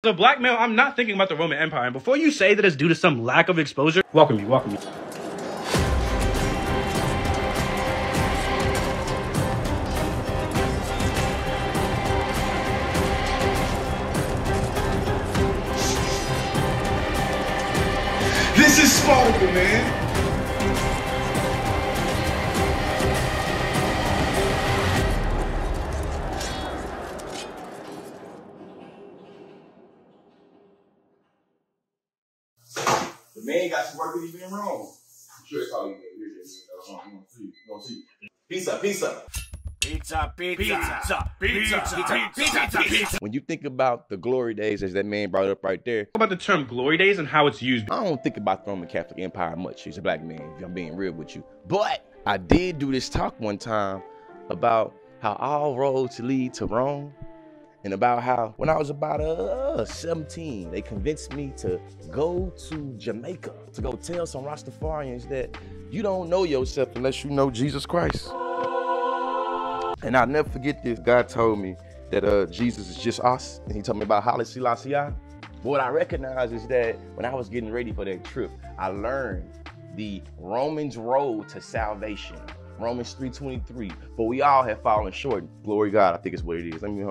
As a black male, I'm not thinking about the Roman Empire. And before you say that it's due to some lack of exposure, welcome you. This is Sparta, man. The man got to work with even in Rome. I'm sure it's all you get. You gonna see. Pizza. When you think about the glory days, as that man brought up right there. About the term glory days and how it's used. I don't think about the Roman Catholic Empire much. He's a black man, if I'm being real with you. But I did do this talk one time about how all roads lead to Rome. And about how when I was about 17, they convinced me to go to Jamaica to go tell some Rastafarians that you don't know yourself unless you know Jesus Christ. And I'll never forget this. God told me that Jesus is just us. And he told me about Haile Selassie. But what I recognize is that when I was getting ready for that trip, I learned the Romans' road to salvation. Romans 3:23. But we all have fallen short. Glory to God, I think is what it is. Let me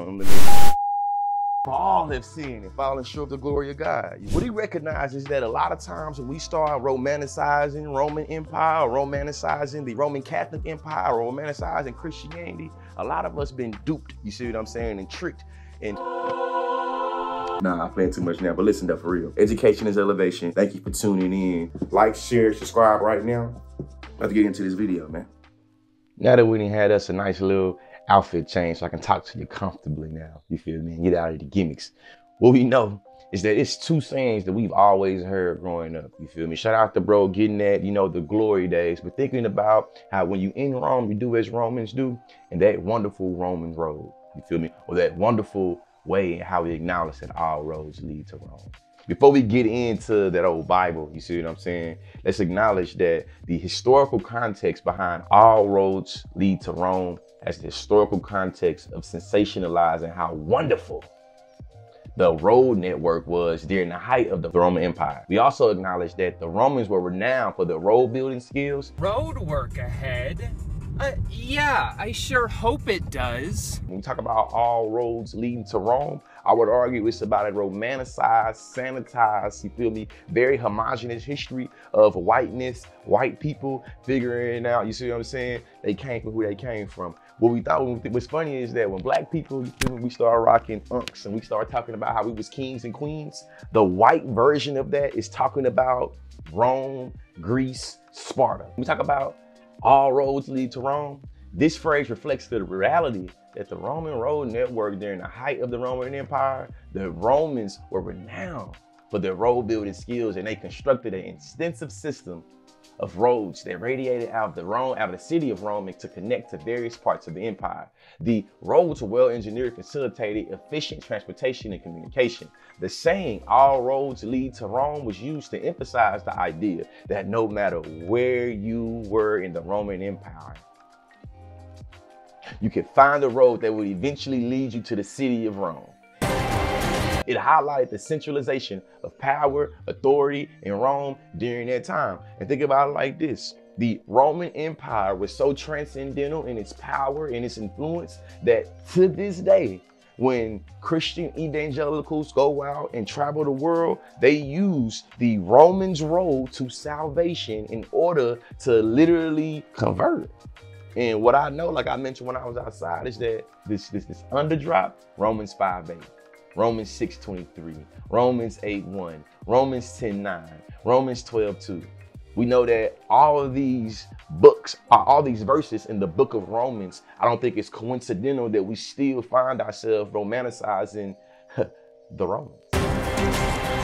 For all have sinned and fallen short of the glory of God. What he recognizes is that a lot of times when we start romanticizing Roman Empire, romanticizing the Roman Catholic Empire, romanticizing Christianity, a lot of us been duped, you see what I'm saying, and tricked. And nah, I'm playing too much now, but listen though, for real. Education is elevation. Thank you for tuning in. Like, share, subscribe right now. Let's get into this video, man. Now that we done had us a nice little outfit change so I can talk to you comfortably now, you feel me, and get out of the gimmicks. What we know is that it's two sayings that we've always heard growing up, you feel me? Shout out to bro getting that, you know, the glory days, but thinking about how when you in Rome, you do as Romans do, and that wonderful Roman road, you feel me? Or that wonderful way and how we acknowledge that all roads lead to Rome. Before we get into that old Bible, you see what I'm saying? Let's acknowledge that the historical context behind all roads lead to Rome as the historical context of sensationalizing how wonderful the road network was during the height of the Roman Empire. We also acknowledge that the Romans were renowned for their road building skills. Road work ahead? Yeah, I sure hope it does. When we talk about all roads leading to Rome, I would argue it's about a romanticized, sanitized, you feel me, very homogenous history of whiteness, white people figuring out, you see what I'm saying? They came from who they came from. What we thought was funny is that when black people, you feel me, we started rocking unks and we started talking about how we was kings and queens, the white version of that is talking about Rome, Greece, Sparta. We talk about all roads lead to Rome. This phrase reflects the reality that the Roman road network during the height of the Roman Empire, the Romans were renowned for their road building skills, and they constructed an extensive system of roads that radiated out of the city of Rome to connect to various parts of the empire. The roads were well engineered, facilitated efficient transportation and communication. The saying, all roads lead to Rome, was used to emphasize the idea that no matter where you were in the Roman Empire, you could find a road that would eventually lead you to the city of Rome. It highlighted the centralization of power, authority in Rome during that time. And think about it like this. The Roman Empire was so transcendental in its power and its influence that to this day, when Christian evangelicals go out and travel the world, they use the Romans' road to salvation in order to literally convert. And what I know, like I mentioned when I was outside, is that this underdrop, Romans 5:8. Romans 6:23, Romans 8:1, Romans 10:9, Romans 12:2. We know that all of these books, all these verses in the book of Romans, I don't think it's coincidental that we still find ourselves romanticizing the Romans.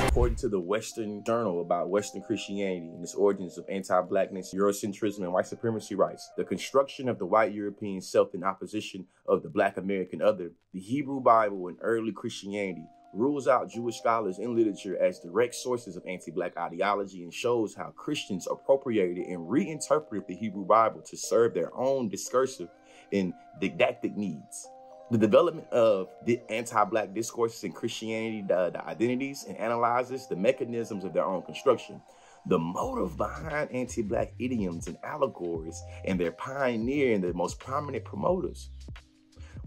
According to the Western Journal about Western Christianity and its origins of anti-blackness, Eurocentrism, and white supremacy writes, the construction of the white European self in opposition of the black American other, the Hebrew Bible and early Christianity rules out Jewish scholars and literature as direct sources of anti-black ideology and shows how Christians appropriated and reinterpreted the Hebrew Bible to serve their own discursive and didactic needs. The development of the anti-Black discourses in Christianity, the identities, and analyzes the mechanisms of their own construction. The motive behind anti-Black idioms and allegories and their pioneer and the most prominent promoters.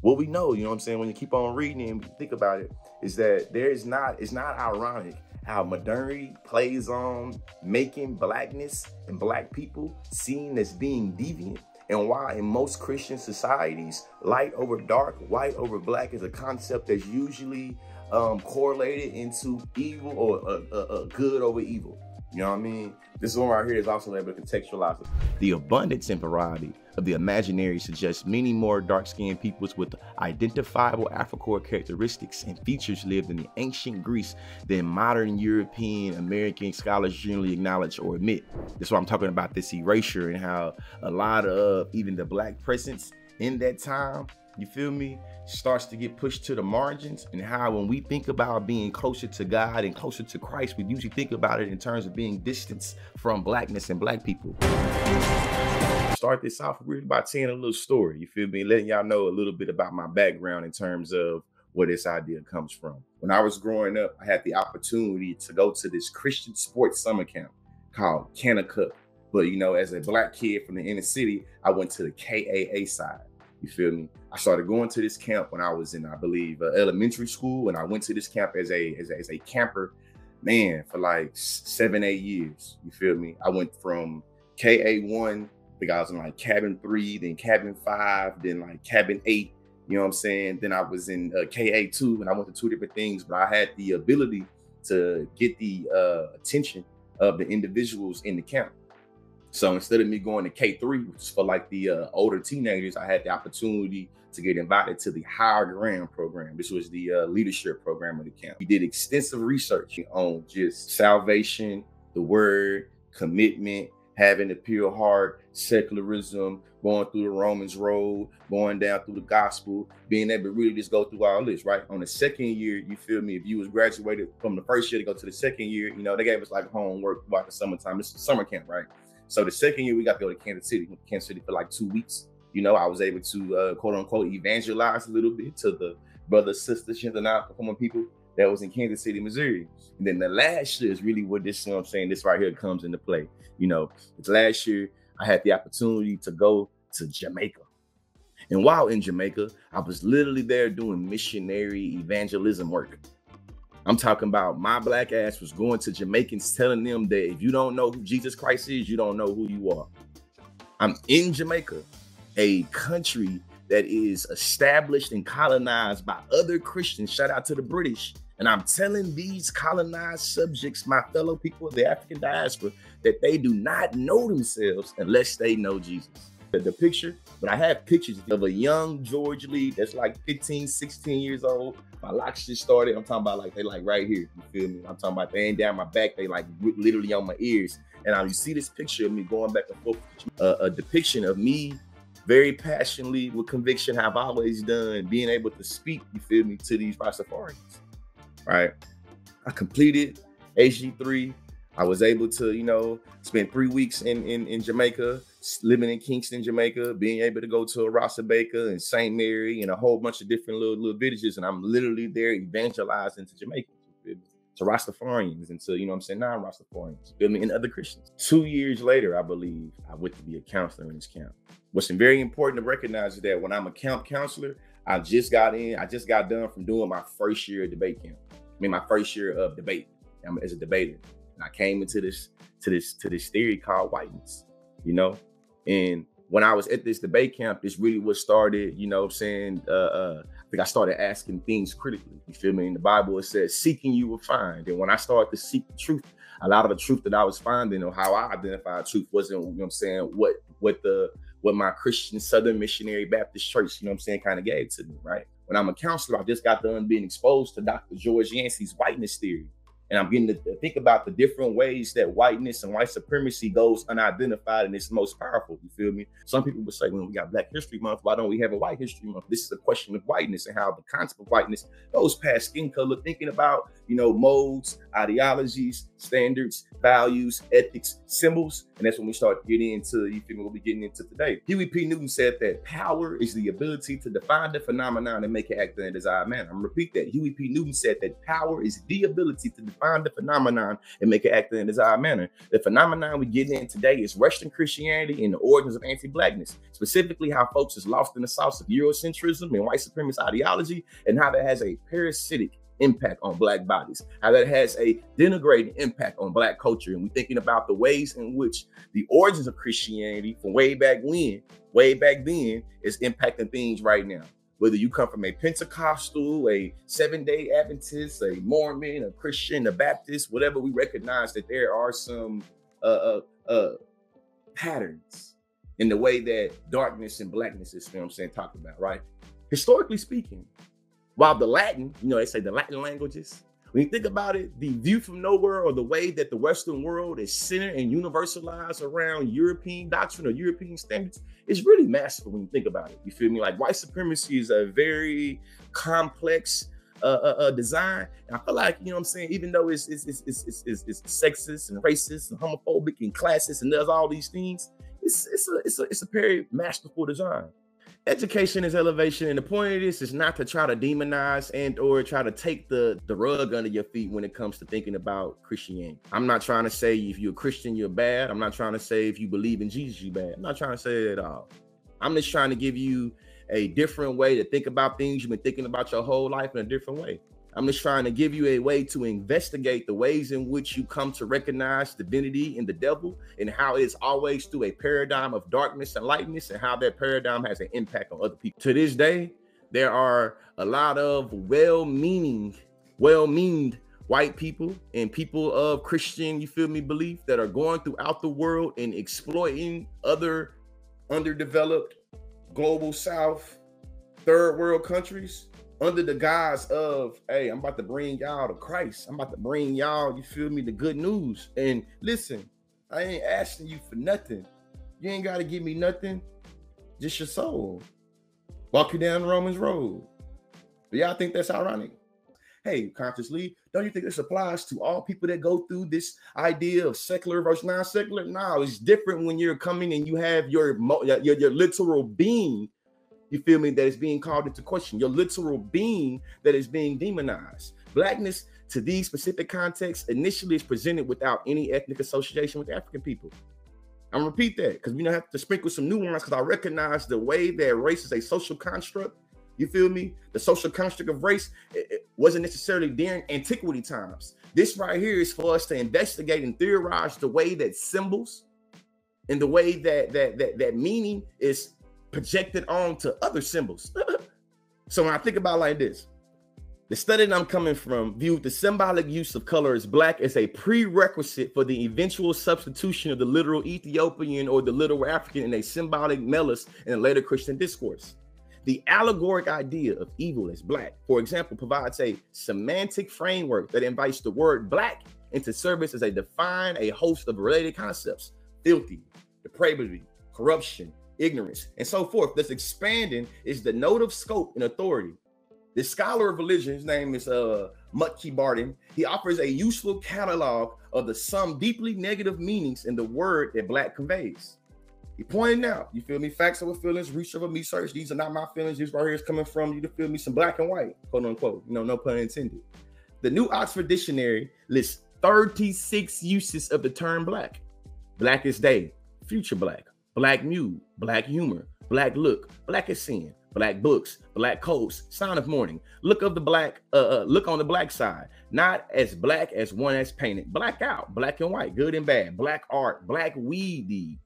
What we know, you know what I'm saying, when you keep on reading and think about it, is that it's not ironic how modernity plays on making Blackness and Black people seen as being deviant. And why in most Christian societies, light over dark, white over black is a concept that's usually correlated into evil or good over evil. You know what I mean? This one right here is also able to contextualize it. The abundance and variety of the imaginary suggests many more dark-skinned peoples with identifiable Afro characteristics and features lived in the ancient Greece than modern European American scholars generally acknowledge or admit. That's why I'm talking about this erasure and how a lot of even the Black presence in that time, you feel me, starts to get pushed to the margins, and how when we think about being closer to God and closer to Christ, we usually think about it in terms of being distanced from Blackness and Black people. Start this off really by telling a little story, you feel me, letting y'all know a little bit about my background in terms of where this idea comes from. When I was growing up, I had the opportunity to go to this Christian sports summer camp called Kanakuk. But you know, as a Black kid from the inner city, I went to the KAA side. You feel me? I started going to this camp when I was in, I believe, elementary school, and I went to this camp as a camper, man, for like 7-8 years. You feel me? I went from KA1, I think I was in like cabin 3, then cabin 5, then like cabin 8. You know what I'm saying? Then I was in KA2, and I went to 2 different things, but I had the ability to get the attention of the individuals in the camp. So instead of me going to K3, which is for like the older teenagers, I had the opportunity to get invited to the Higher Ground program. This was the leadership program of the camp. We did extensive research on just salvation, the word, commitment, having a pure heart, secularism, going through the Romans road, going down through the gospel, being able to really just go through all this, right? On the second year, you feel me, if you was graduated from the first year to go to the second year, you know, they gave us like homework about the summertime. This is summer camp, right? So the second year, we got to go to Kansas City for like 2 weeks. You know, I was able to, quote unquote, evangelize a little bit to the brothers, sisters, common people that was in Kansas City, Missouri. And then the last year is really what this, you know what I'm saying, this right here comes into play. You know, it's last year, I had the opportunity to go to Jamaica. And while in Jamaica, I was literally there doing missionary evangelism work. I'm talking about my Black ass was going to Jamaicans telling them that if you don't know who Jesus Christ is, you don't know who you are. I'm in Jamaica, a country that is established and colonized by other Christians. Shout out to the British. And I'm telling these colonized subjects, my fellow people of the African diaspora, that they do not know themselves unless they know Jesus. The picture, but I have pictures of a young George Lee that's like 15, 16 years old. My locks just started. I'm talking about like they like right here. You feel me? I'm talking about they ain't down my back. They like literally on my ears. And you see this picture of me going back and forth, a depiction of me very passionately with conviction, how I've always done, being able to speak, you feel me, to these Rastafarians, right? I completed HG3. I was able to, you know, spend 3 weeks in Jamaica, living in Kingston, Jamaica, being able to go to Rasta Baker and St. Mary and a whole bunch of different little villages. And I'm literally there evangelizing to Jamaicans, to Rastafarians, and to, you know what I'm saying, non-Rastafarians, feel me, and other Christians. 2 years later, I believe, I went to be a counselor in this camp. What's very important to recognize is that when I'm a camp counselor, I just got done from doing my first year of debate camp. I mean, my first year of debate as a debater. And I came into this theory called whiteness, you know? And when I was at this debate camp, this really what started, you know what I'm saying? I think I started asking things critically, you feel me? In the Bible, it says, seeking you will find. And when I started to seek the truth, a lot of the truth that I was finding or how I identified truth wasn't, you know what I'm saying, what my Christian Southern Missionary Baptist Church, you know what I'm saying, kind of gave to me, right? When I'm a counselor, I just got done being exposed to Dr. George Yancey's Whiteness Theory. And I'm getting to think about the different ways that whiteness and white supremacy goes unidentified and it's most powerful, you feel me? Some people would say, when we got Black History Month, why don't we have a White History Month? This is a question of whiteness and how the concept of whiteness goes past skin color, thinking about, you know, modes, ideologies, standards, values, ethics, symbols. And that's when we start to get into, you feel me, what we're getting into today. Huey P. Newton said that power is the ability to define the phenomenon and make it act in a desired manner. I'm gonna repeat that. Huey P. Newton said that power is the ability to define the phenomenon and make it act in a desired manner. The phenomenon we're getting in today is Western Christianity and the origins of anti-Blackness, specifically how folks is lost in the sauce of Eurocentrism and white supremacist ideology, and how that has a parasitic impact on Black bodies, how that has a denigrating impact on Black culture. And we're thinking about the ways in which the origins of Christianity from way back then is impacting things right now. Whether you come from a Pentecostal, a Seventh-day Adventist, a Mormon, a Christian, a Baptist, whatever, we recognize that there are some patterns in the way that darkness and Blackness is, you know what I'm saying, talked about, right? Historically speaking, while the Latin, you know, they say the Latin languages, when you think about it, the view from nowhere, or the way that the Western world is centered and universalized around European doctrine or European standards, is really masterful when you think about it. You feel me? Like, white supremacy is a very complex design. And I feel like, you know what I'm saying, even though it's sexist and racist and homophobic and classist and does all these things, it's a very masterful design. Education is elevation, and the point of this is not to try to demonize and or try to take the rug under your feet when it comes to thinking about Christianity. I'm not trying to say if you're a Christian, you're bad. I'm not trying to say if you believe in Jesus, you're bad. I'm not trying to say that at all. I'm just trying to give you a different way to think about things you've been thinking about your whole life in a different way. I'm just trying to give you a way to investigate the ways in which you come to recognize divinity and the devil, and how it's always through a paradigm of darkness and lightness, and how that paradigm has an impact on other people. To this day, there are a lot of well-meaned white people and people of Christian, you feel me, belief that are going throughout the world and exploiting other underdeveloped global South, third world countries under the guise of, hey, I'm about to bring y'all to Christ. I'm about to bring y'all, you feel me, the good news. And listen, I ain't asking you for nothing. You ain't got to give me nothing, just your soul. Walk you down the Romans road. But y'all think that's ironic? Hey, consciously, don't you think this applies to all people that go through this idea of secular versus non-secular? No, it's different when you're coming and you have your literal being, you feel me, that is being called into question, your literal being that is being demonized. Blackness, to these specific contexts, initially is presented without any ethnic association with African people. I'm gonna repeat that because we don't have to sprinkle some nuance, because I recognize the way that race is a social construct. You feel me? The social construct of race, it wasn't necessarily during antiquity times. This right here is for us to investigate and theorize the way that symbols and the way that meaning is projected onto other symbols. So when I think about it like this, the study that I'm coming from viewed the symbolic use of color as black as a prerequisite for the eventual substitution of the literal Ethiopian or the literal African in a symbolic melis in a later Christian discourse. The allegoric idea of evil as black, for example, provides a semantic framework that invites the word black into service as a define a host of related concepts: filthy, depravity, corruption, ignorance, and so forth. This expanding is the note of scope and authority. This scholar of religion, his name is Mutki Barton, he offers a useful catalog of the some deeply negative meanings in the word that black conveys. He pointed out, you feel me, facts over feelings, research over me search. These are not my feelings. These right here is coming from, you to feel me, some black and white, quote unquote, you know, no pun intended. The New Oxford Dictionary lists 36 uses of the term black. Black as day, future black, black mule, black humor, black look, black as sin, black books, black coats, sign of mourning, look of the black, look on the black side, not as black as one as painted, black out, black and white, good and bad, black art, black weed,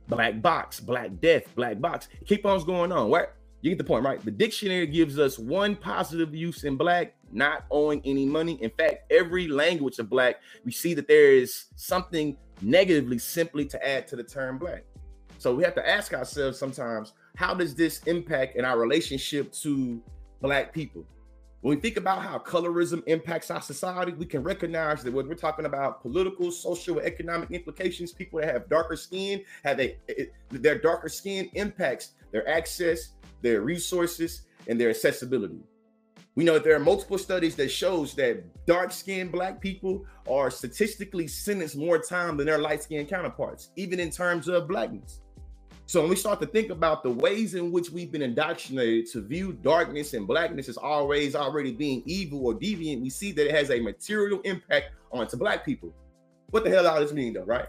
black box, black death, black box. Keep on going on, right? You get the point, right? The dictionary gives us one positive use in black, not owing any money. In fact, every language of black, we see that there is something negatively simply to add to the term black. So we have to ask ourselves sometimes, how does this impact in our relationship to black people? When we think about how colorism impacts our society, we can recognize that when we're talking about political, social, economic implications, people that have darker skin, their darker skin impacts their access, their resources, and their accessibility. We know that there are multiple studies that shows that dark-skinned Black people are statistically sentenced more time than their light-skinned counterparts, even in terms of Blackness. So when we start to think about the ways in which we've been indoctrinated to view darkness and Blackness as always already being evil or deviant, we see that it has a material impact onto Black people. What the hell all this mean though, right?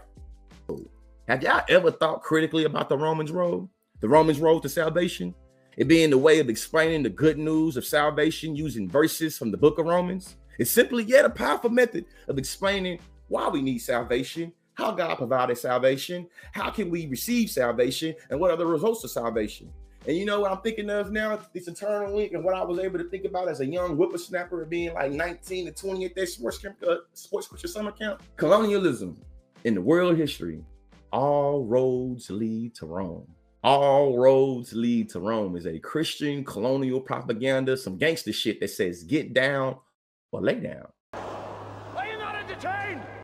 Have y'all ever thought critically about the Romans road? The Romans road to salvation? It being the way of explaining the good news of salvation using verses from the book of Romans. It's simply yet a powerful method of explaining why we need salvation, how God provided salvation, how can we receive salvation, and what are the results of salvation. And you know what I'm thinking of now, this internal link, and what I was able to think about as a young whippersnapper being like 19 to 20 at that sports scripture summer camp. Colonialism in the world history, all roads lead to Rome. All roads lead to Rome is a Christian colonial propaganda, some gangster shit that says get down or lay down.